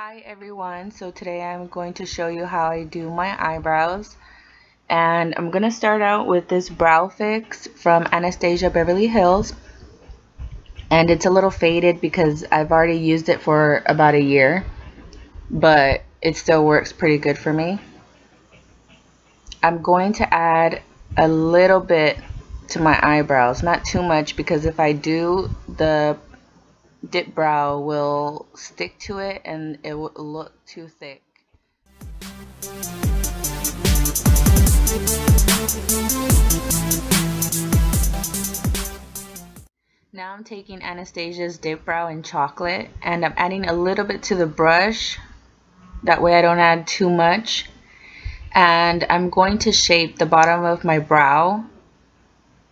Hi everyone, so today I'm going to show you how I do my eyebrows, and I'm going to start out with this brow fix from Anastasia Beverly Hills, and it's a little faded because I've already used it for about a year, but it still works pretty good for me. I'm going to add a little bit to my eyebrows, not too much, because if I do, the DipBrow will stick to it and it will look too thick. Now I'm taking Anastasia's DipBrow in chocolate and I'm adding a little bit to the brush. That way I don't add too much. And I'm going to shape the bottom of my brow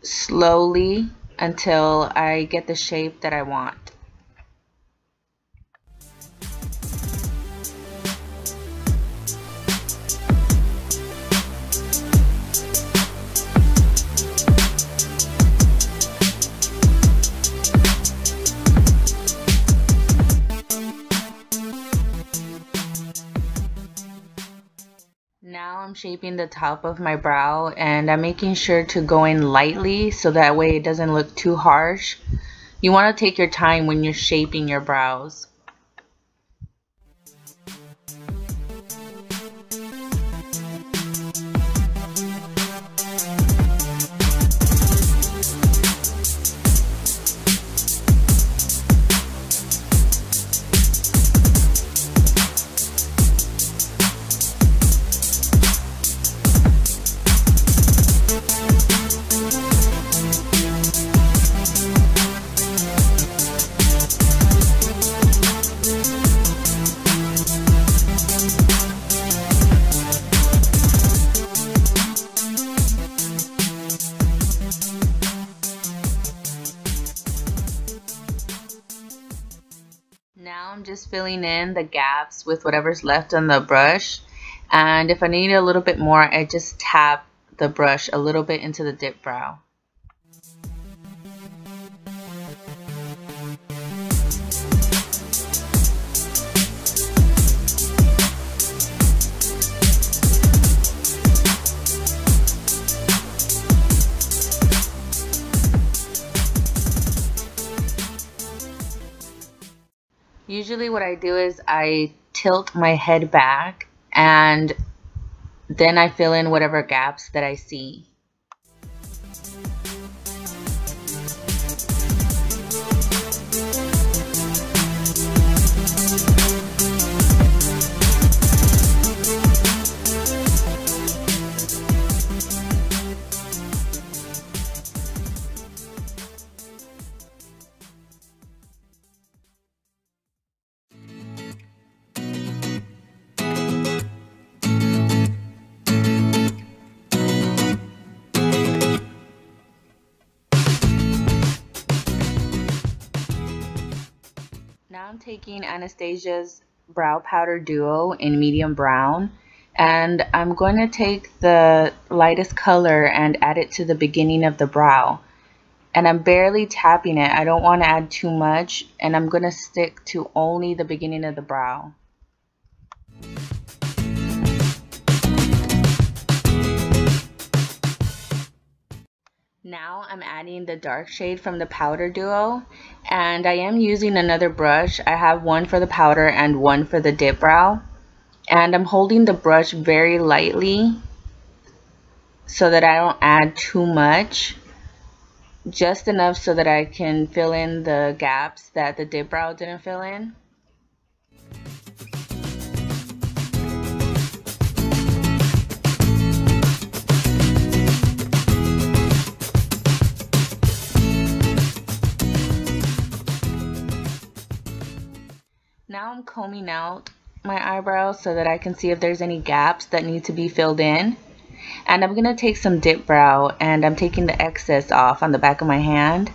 slowly until I get the shape that I want. Now I'm shaping the top of my brow and I'm making sure to go in lightly so that way it doesn't look too harsh. You want to take your time when you're shaping your brows. Now I'm just filling in the gaps with whatever's left on the brush, and if I need a little bit more, I just tap the brush a little bit into the DipBrow. Usually what I do is I tilt my head back and then I fill in whatever gaps that I see. Now I'm taking Anastasia's Brow Powder Duo in medium brown, and I'm going to take the lightest color and add it to the beginning of the brow. And I'm barely tapping it. I don't want to add too much, and I'm going to stick to only the beginning of the brow. Now I'm adding the dark shade from the powder duo, and I am using another brush. I have one for the powder and one for the DipBrow, and I'm holding the brush very lightly so that I don't add too much, just enough so that I can fill in the gaps that the DipBrow didn't fill in. Now I'm combing out my eyebrows so that I can see if there's any gaps that need to be filled in. And I'm going to take some DipBrow and I'm taking the excess off on the back of my hand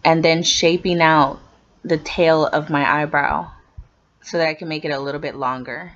and then shaping out the tail of my eyebrow so that I can make it a little bit longer.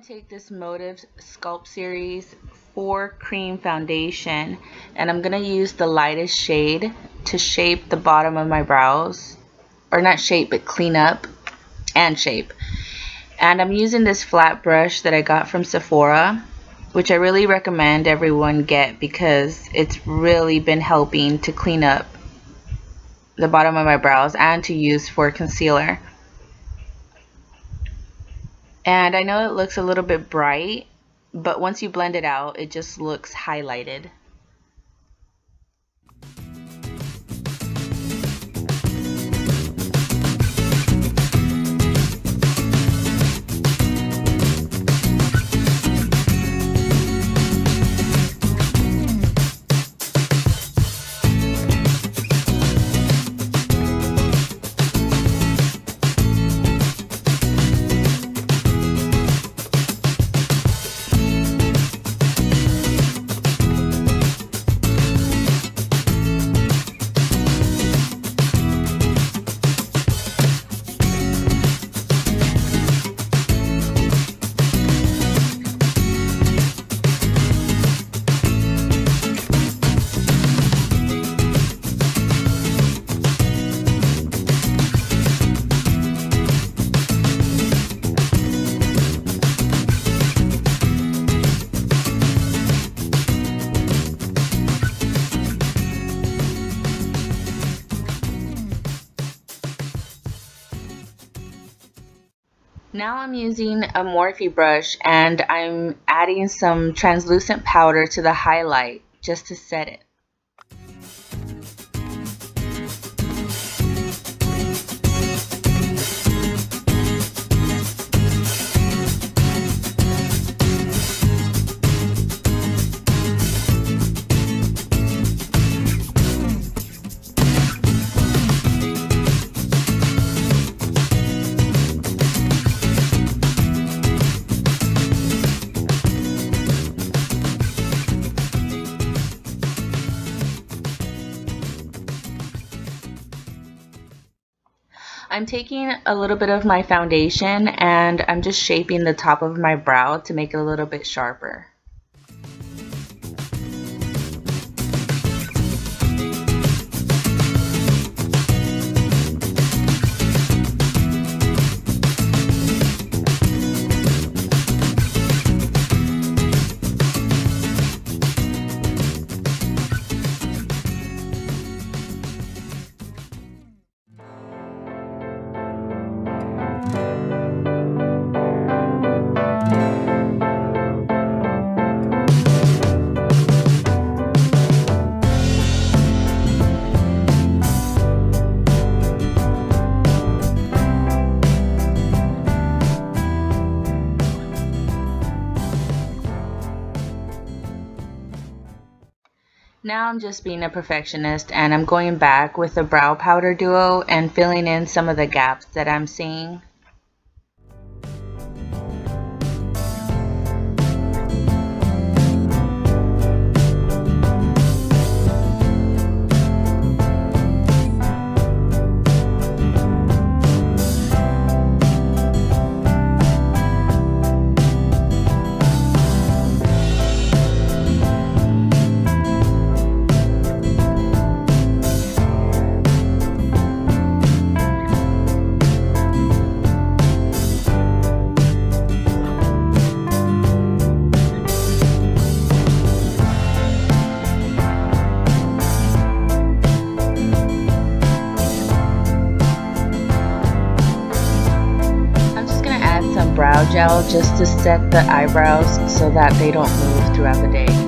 take this Motives Sculpt Series 4 Cream Foundation, and I'm going to use the lightest shade to shape the bottom of my brows. Or not shape, but clean up and shape. And I'm using this flat brush that I got from Sephora, which I really recommend everyone get because it's really been helping to clean up the bottom of my brows and to use for concealer. And I know it looks a little bit bright, but once you blend it out, it just looks highlighted. Now I'm using a Morphe brush and I'm adding some translucent powder to the highlight just to set it. I'm taking a little bit of my foundation and I'm just shaping the top of my brow to make it a little bit sharper. Now I'm just being a perfectionist and I'm going back with the brow powder duo and filling in some of the gaps that I'm seeing. Brow gel just to set the eyebrows so that they don't move throughout the day.